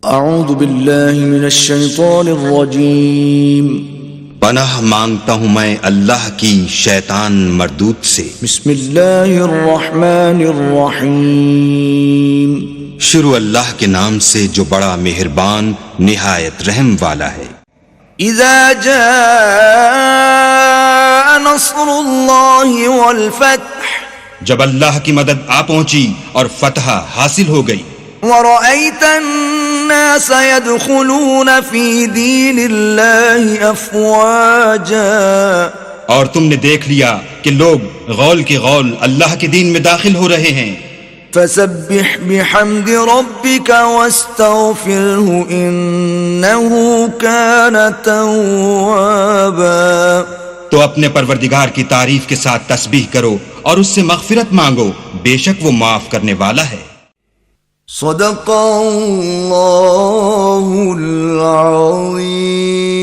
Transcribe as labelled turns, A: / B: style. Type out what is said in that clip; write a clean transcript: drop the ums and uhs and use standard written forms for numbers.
A: اعوذ باللہ من الشیطان الرجیم
B: پناہ مانگتا ہوں میں اللہ کی شیطان مردود سے۔
A: بسم اللہ الرحمن الرحیم
B: شروع اللہ کے نام سے جو بڑا مہربان نہایت رحم والا ہے۔
A: اذا جاء نصر اللہ والفتح،
B: جب اللہ کی مدد آ پہنچی اور فتح حاصل ہو گئی،
A: ورأيت الناس يدخلون في دين الله أفواجا،
B: اور تم نے دیکھ لیا کہ لوگ غول کے غول اللہ کے دین میں داخل ہو رہے ہیں،
A: فسبح بحمد ربك واستغفره إنه كان توابا۔
B: تو اپنے پروردگار کی تعریف کے ساتھ تسبیح کرو اور اس سے مغفرت مانگو، بے شک وہ معاف کرنے والا ہے۔
A: صدق اللہ العظیم۔